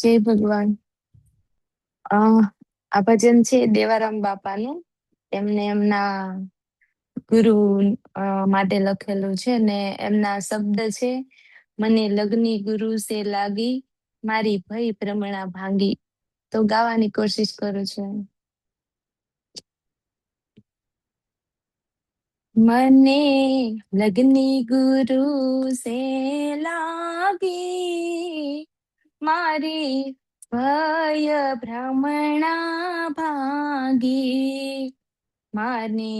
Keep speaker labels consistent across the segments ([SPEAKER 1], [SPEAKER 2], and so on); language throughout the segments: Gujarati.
[SPEAKER 1] જય ભગવાન. અ આ ભજન છે દેવારામ બાપાનું. એમને એમના ગુરુ માટે લખેલું છે ને એમના શબ્દ છે, મને લગ્ની ગુરુ સે લાગી, મારી ભઈ ભ્રમણા ભાંગી. તો ગાવાની કોશિશ કરું છું. મને લગ્ની ગુરુ સે લાગી, મારી ભય ભ્રમણા ભાંગી. માને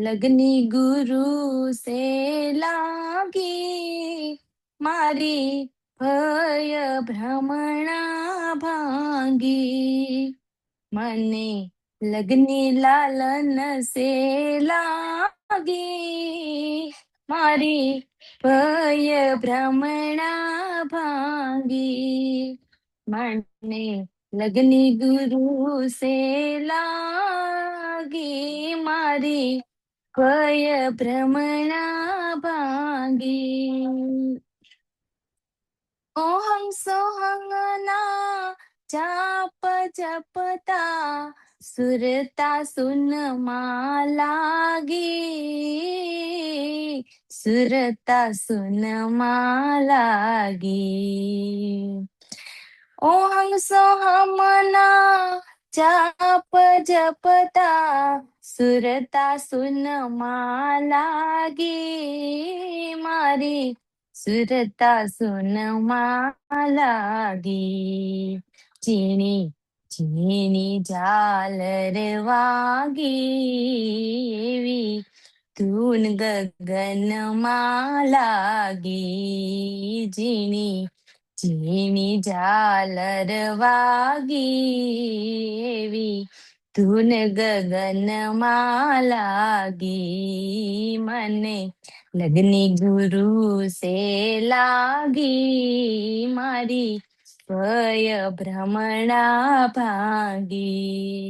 [SPEAKER 1] લગ્ની ગુરુ સે લાગી, મારી ભય ભ્રમણા ભાંગી. મને લગ્ની લાલન સે લાગી, મારી ભય ભ્રમણા ભાંગી. મને લગ્ની ગુરુ સે લાગી, મારી ભય ભ્રમણા ભાંગી. ઓહં સોહંગના જાપ જપતા, સુરતા સુનમાં લાગી, સુરતા સુનમાં લાગી. ઓહં સોહમના જાપ જપતા, સુરતા સુનમાં લાગી, મારી સુરતા સુનમાં લાગી. ઝીણી ઝીણી ઝાલર વાગી, એવી ધૂન ગગનમાં લાગી. ઝીણી ઝીણી ઝાલર વાગી, એવી ધૂન ગગનમાં લાગી. મને લગ્ની ગુરુ સે લાગી, મારી ભય ભ્રમણા ભાંગી.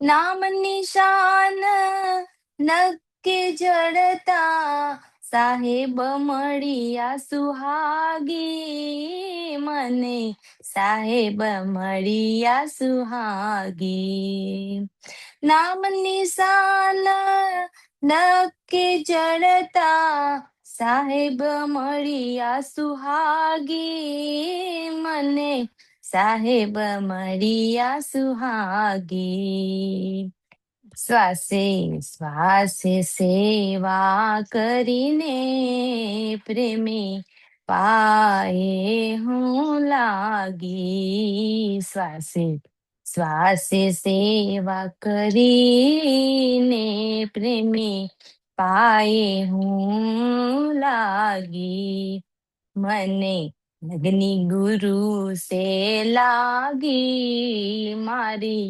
[SPEAKER 1] નામ નિશાન નક્કી જડતા, સાહેબ મળ્યા સુહાગી. મને સાહેબ મળ્યા સુહાગી. નામ નિશાન નક્કી જડતા, સાહેબ મળ્યા સુહાગી. મને સાહેબ મળ્યા સુહાગી. શ્વાસે શ્વાસે સેવા કરીને, પ્રેમે પાયે હું લાગી. શ્વાસે શ્વાસે સેવા કરીને, પ્રેમે પાયે હું લાગી. મને લગ્ની ગુરુ સે લાગી, મારી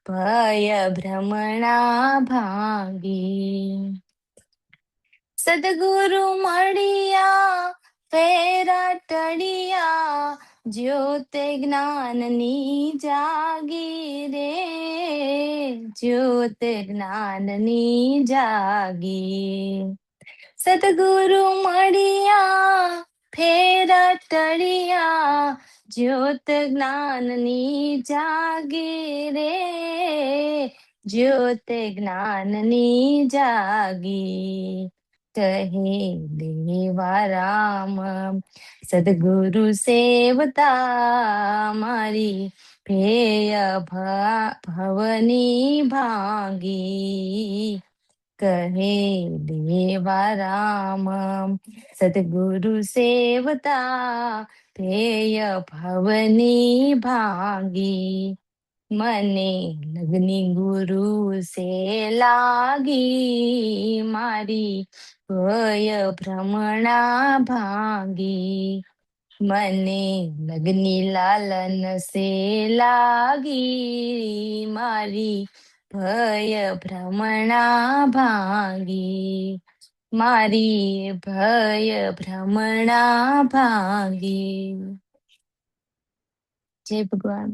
[SPEAKER 1] ભય ભ્રમણા ભાંગી. સદગુરુ મળ્યા ફેરા ટળિયા, જ્યોતે જ્ઞાનની જાગી રે, જ્યોતે જ્ઞાનની જાગી. સદગુરુ મળ્યા ફેરા ટળિયા, જ્યોત જ્ઞાનની જાગી રે, જ્યોત જ્ઞાનની જાગી. કહે દેવારામ સદગુરુ સેવતા, મારી ભેય ભવની ભાંગી. કહે દેવારામ સદગુરુ સેવતા, ભેય ભવની ભાંગી. મને લગ્ની ગુરુ સે લાગી, મારી ભય ભ્રમણા ભાંગી. મને લગ્ની લાલન સે લાગી, મારી ભય ભ્રમણા ભાંગી. મારી ભય ભ્રમણા ભાંગી. જય ભગવાન.